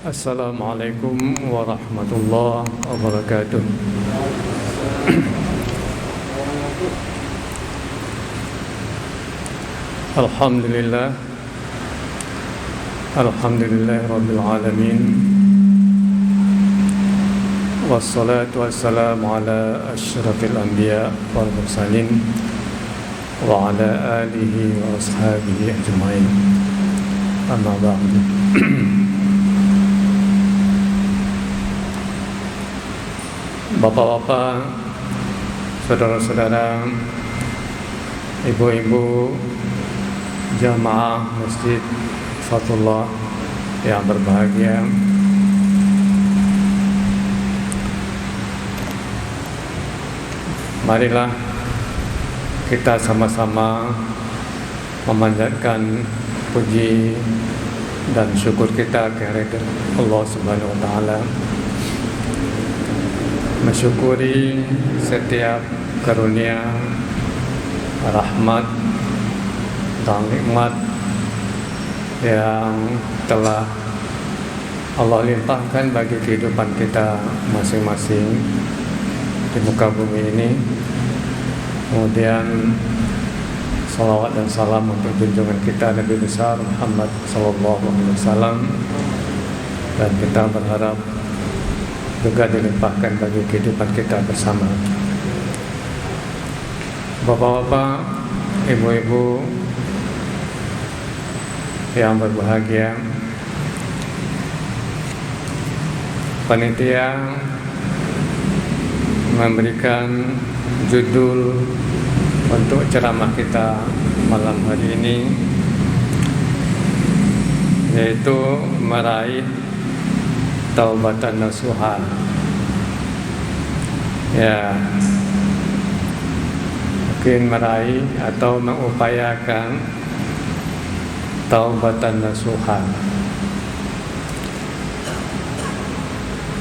Assalamualaikum warahmatullahi wabarakatuh. Alhamdulillah, Alhamdulillah Rabbil Alamin. Wassalatu wassalamu ala asyrafil anbiya wal mursalin wa ala alihi wa ashabihi ajma'in. Amma ba'du. Bapak-bapak, saudara-saudara, ibu-ibu, jamaah Masjid Fatullah yang berbahagia, marilah kita sama-sama memanjatkan puji dan syukur kita kehadirat Allah Subhanahu wa taala, mensyukuri setiap karunia, rahmat dan nikmat yang telah Allah limpahkan bagi kehidupan kita masing-masing di muka bumi ini. Kemudian salawat dan salam untuk junjungan kita Nabi besar Muhammad SAW, dan kita berharap juga dilimpahkan bagi kehidupan kita bersama. Bapak-bapak, ibu-ibu yang berbahagia, panitia memberikan judul untuk ceramah kita malam hari ini, yaitu meraih taubatan nasuha. Ya, mungkin meraih atau mengupayakan taubatan nasuha.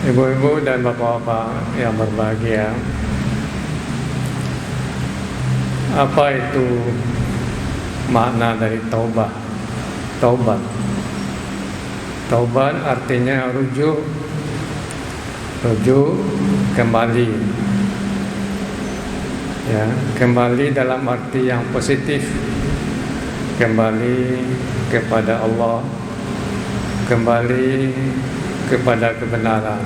Ibu-ibu dan bapak-bapak yang berbahagia, apa itu makna dari taubat? Taubat artinya rujuk kembali. Ya, kembali dalam arti yang positif, kembali kepada Allah, kembali kepada kebenaran,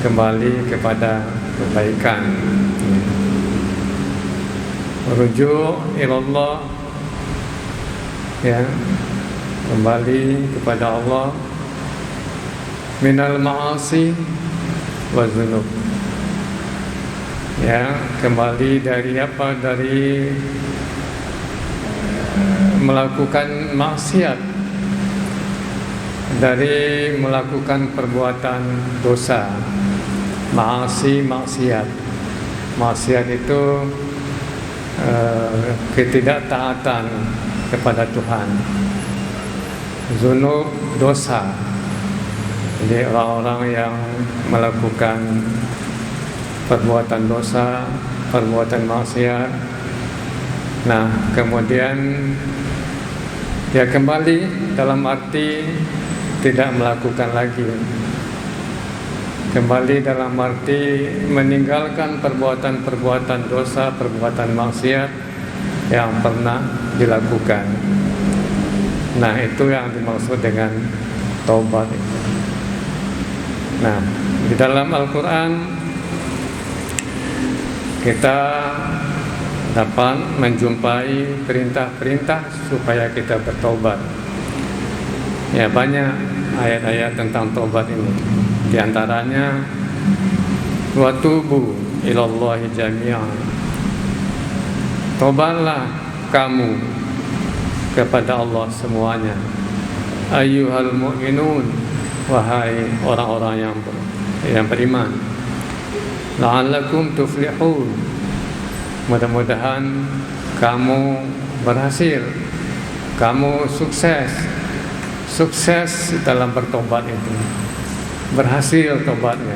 kembali kepada kebaikan. Rujuk ilallah, ya, kembali kepada Allah, minal ma'asi wa dzunub. Ya, kembali dari apa? Dari melakukan maksiat, dari melakukan perbuatan dosa. Ma'asi, maksiat. Maksiat itu ketidaktaatan kepada Tuhan. Dzunub, dosa. Jadi orang-orang yang melakukan perbuatan dosa, perbuatan maksiat, nah kemudian dia kembali dalam arti tidak melakukan lagi, kembali dalam arti meninggalkan perbuatan-perbuatan dosa, perbuatan maksiat yang pernah dilakukan. Nah, itu yang dimaksud dengan taubat. Nah, di dalam Al-Quran kita dapat menjumpai perintah-perintah supaya kita bertobat. Ya, banyak ayat-ayat tentang tobat ini. Di antaranya, wa tubu ilallahi jami'an. Tobatlah kamu kepada Allah semuanya. Ayyuhal mu'minun, wahai orang-orang yang beriman. La'allakum tuflihun. Mudah-mudahan kamu berhasil, kamu sukses dalam bertobat itu, berhasil tobatnya.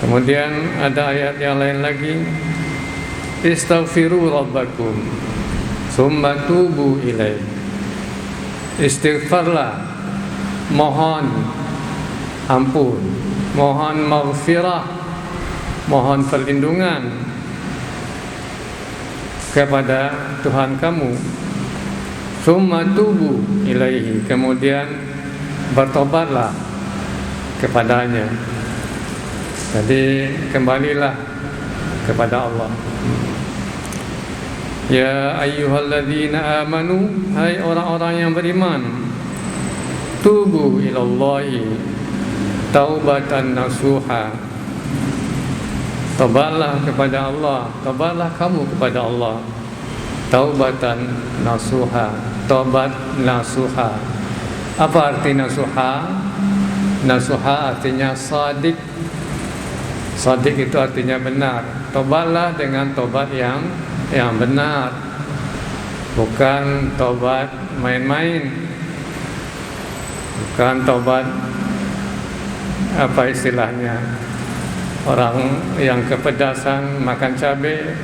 Kemudian ada ayat yang lain lagi, istaghfiru rabbakum summa tubu ilaih. istighfarlah, mohon ampun, mohon maghfirah, mohon perlindungan kepada Tuhan kamu. Summa tubu ilaihi, kemudian bertobatlah kepadanya. Jadi kembalilah kepada Allah. Ya ayyuhalladzina amanu, hai orang-orang yang beriman, tubu ilallahi taubatan nasuha. Tobatlah kepada Allah, tobatlah kamu kepada Allah. Taubatan nasuha, tobat nasuha. Apa arti nasuha? Nasuha artinya sadik. Sadik itu artinya benar. Tobatlah dengan tobat yang benar, bukan tobat main-main, bukan tobat apa istilahnya, orang yang kepedasan makan cabai,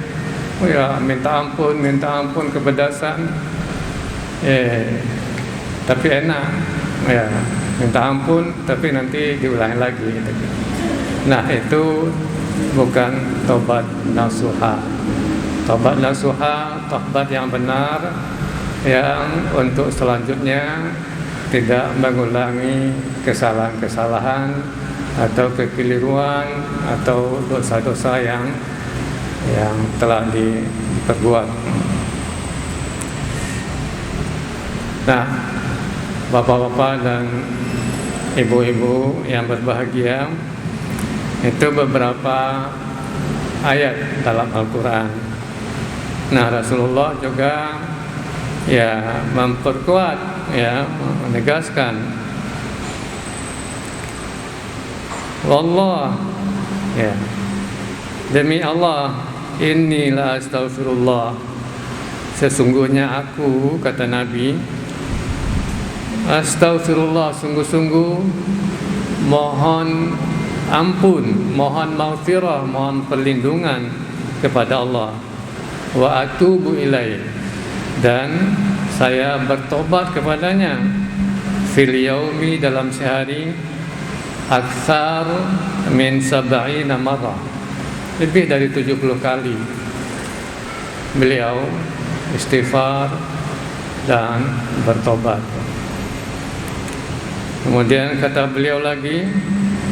oh ya minta ampun kepedasan, tapi enak, ya minta ampun tapi nanti diulangi lagi gitu. Nah itu bukan tobat nasuha. Tobat nasuha, tobat yang benar, yang untuk selanjutnya tidak mengulangi kesalahan-kesalahan atau kekeliruan atau dosa-dosa yang telah diperbuat. Nah, bapak-bapak dan ibu-ibu yang berbahagia, itu beberapa ayat dalam Al-Quran. Nah, Rasulullah juga memperkuat, menegaskan, wallah, demi Allah, inni la astaghfirullah, sesungguhnya aku, kata Nabi, astaghfirullah, sungguh-sungguh mohon ampun, mohon maghfirah, mohon perlindungan kepada Allah. Wa atubu ilaih, dan saya bertobat kepadanya. Fil yaumi, dalam sehari, aktsar min 70 marrah, lebih dari 70 kali beliau istighfar dan bertobat. Kemudian kata beliau lagi,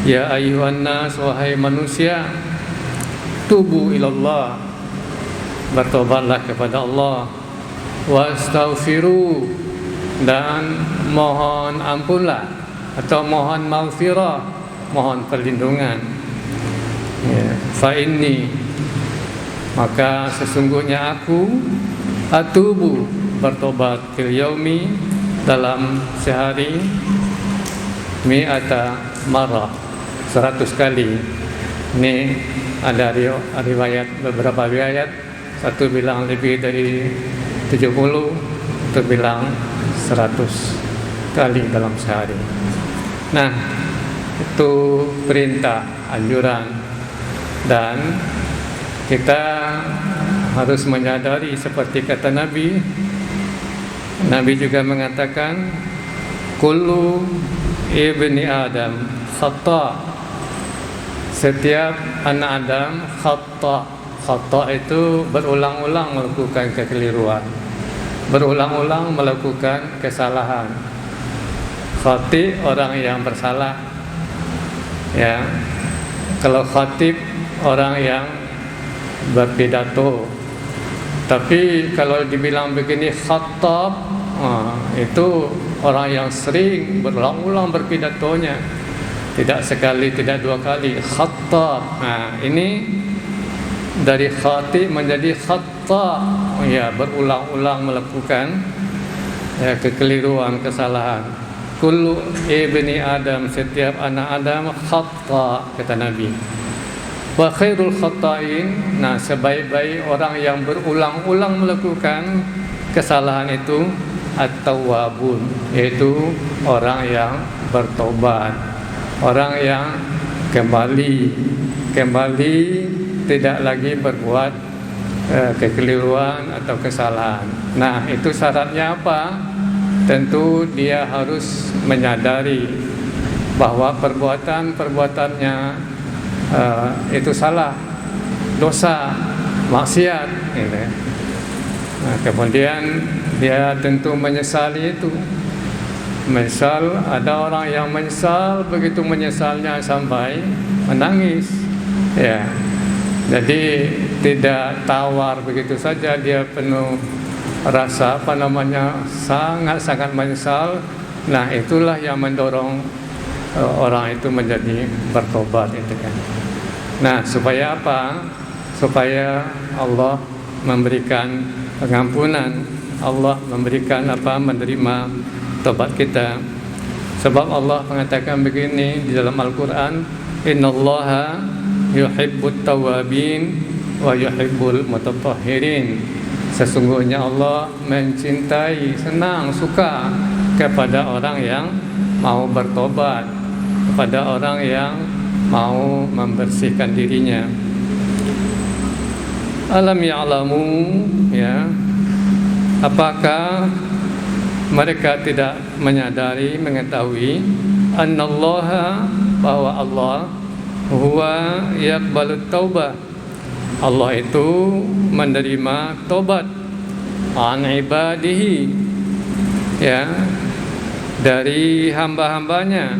ya ayyuhan nas, wahai manusia, tubu ilallah, bertobatlah kepada Allah, wastaghfiru, dan mohon ampunlah atau mohon maghfirah, mohon perlindungan. Fa inni, maka sesungguhnya aku, atubu, bertobat, fil yaumi, dalam sehari, mi'ata marrah, 100 kali. Ini ada riwayat, beberapa riwayat, satu bilang lebih dari 70, satu bilang 100 kali dalam sehari. Nah, itu perintah, anjuran, dan kita harus menyadari seperti kata Nabi. Nabi juga mengatakan, kullu ibni Adam khata', setiap anak Adam khata'. Khata' itu berulang-ulang melakukan kekeliruan, berulang-ulang melakukan kesalahan. Khati' orang yang bersalah, kalau khatib orang yang berpidato. Tapi kalau dibilang begini khatab, itu orang yang sering berulang-ulang berpidatonya, tidak sekali, tidak dua kali. Khatab, ini dari khatib menjadi khatta', berulang-ulang melakukan kekeliruan, kesalahan. Kullu ibni Adam, setiap anak Adam khatta', kata Nabi. Wa khairul khatta'in, sebaik-baik orang yang berulang-ulang melakukan kesalahan itu at-tawwabun, yaitu orang yang bertobat, orang yang kembali tidak lagi berbuat kekeliruan atau kesalahan. Nah, itu syaratnya apa? tentu dia harus menyadari bahwa perbuatannya itu salah, dosa, maksiat, gitu. Nah, kemudian dia tentu menyesali itu. Menyesal, ada orang yang menyesal, begitu menyesalnya sampai menangis, ya. Jadi tidak tawar begitu saja, dia penuh rasa sangat-sangat menyesal. Nah, itulah yang mendorong orang itu menjadi bertobat, itu kan. Nah, supaya apa? Supaya Allah memberikan pengampunan, Allah memberikan menerima tobat kita. Sebab Allah mengatakan begini di dalam Al-Quran, innallaha yuhibbut tawabin wa yuhibbul mutatahhirin. Sesungguhnya Allah mencintai, senang, suka kepada orang yang mau bertobat, kepada orang yang mau membersihkan dirinya. Alam ya'lamu, ya, apakah mereka tidak menyadari, mengetahui annallaha, bahwa Allah huwa yaqbalut taubah, Allah itu menerima tobat an ibadihi, ya, dari hamba-hambanya,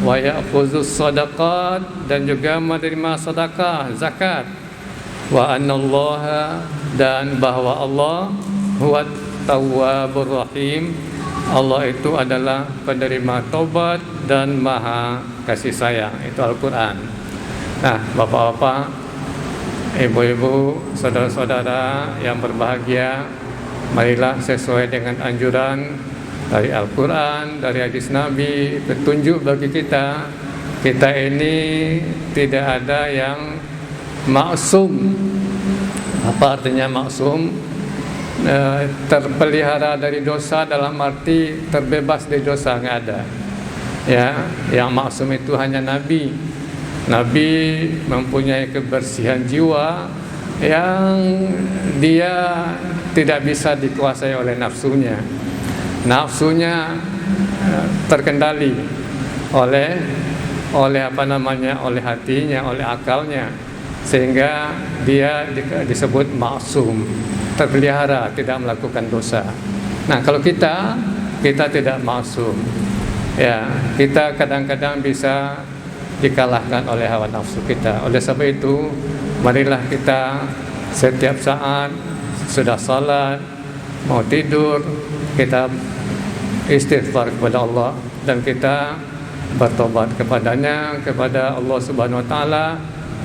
wa ya'khuzus sadaqat, dan juga menerima sedekah, zakat, wa annallaha, dan bahwa Allah huwa tawwabur rahim, Allah itu adalah penerima tobat dan maha kasih sayang. Itu Al-Quran. Nah, bapak-bapak, ibu-ibu, saudara-saudara yang berbahagia, marilah sesuai dengan anjuran dari Al-Quran, dari hadis Nabi, petunjuk bagi kita. Kita ini tidak ada yang maksum. Apa artinya maksum? Terpelihara dari dosa dalam arti terbebas dari dosa, nggak ada. Ya, yang maksum itu hanya Nabi. Nabi mempunyai kebersihan jiwa yang dia tidak bisa dikuasai oleh nafsunya. Nafsunya terkendali oleh oleh hatinya, oleh akalnya, sehingga dia disebut maksum, terpelihara, tidak melakukan dosa. Nah, kalau kita tidak maksum, ya, kita kadang-kadang bisa dikalahkan oleh hawa nafsu kita. Oleh sebab itu, marilah kita setiap saat sudah salat, mau tidur, kita istighfar kepada Allah dan kita bertobat kepadanya, kepada Allah Subhanahu wa taala,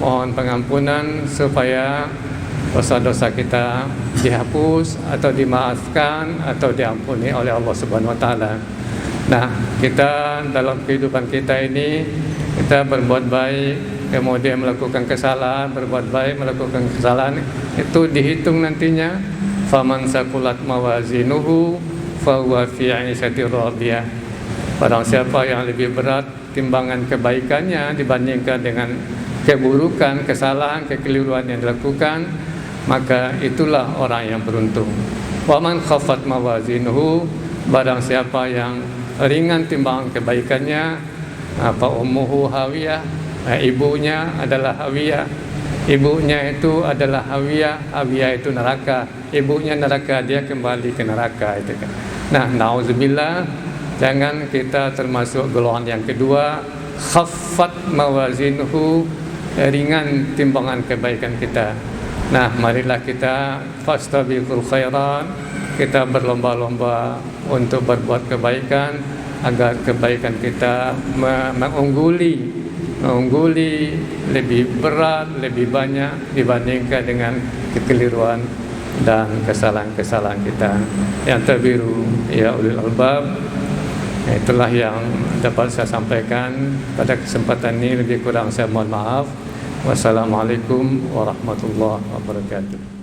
mohon pengampunan supaya dosa-dosa kita dihapus atau dimaafkan atau diampuni oleh Allah Subhanahu wa taala. Nah, kita dalam kehidupan kita ini, kita berbuat baik, kemudian melakukan kesalahan, berbuat baik, melakukan kesalahan, itu dihitung nantinya. Faman saqulat mawazinuhu fahuwa fi 'ishatir radiyah. Barang siapa yang lebih berat timbangan kebaikannya dibandingkan dengan keburukan, kesalahan, kekeliruan yang dilakukan, maka itulah orang yang beruntung. Wa man khaffat mawazinuhu, barang siapa yang ringan timbangan kebaikannya, apa ummuhu hawiyah, ibunya adalah hawiyah. Ibunya itu adalah hawiyah, hawiyah itu neraka. Ibunya neraka, dia kembali ke neraka, itu kan. Nah, nauzubillah, jangan kita termasuk golongan yang kedua, khaffat mawazinuhu, ringan timbangan kebaikan kita. Nah, marilah kita fastabiqul khairat, kita berlomba-lomba untuk berbuat kebaikan agar kebaikan kita mengungguli lebih berat, lebih banyak dibandingkan dengan kekeliruan dan kesalahan-kesalahan kita. Yang terbiru ya ulil albab. Itulah yang dapat saya sampaikan pada kesempatan ini. Lebih kurang saya mohon maaf. Wassalamualaikum warahmatullahi wabarakatuh.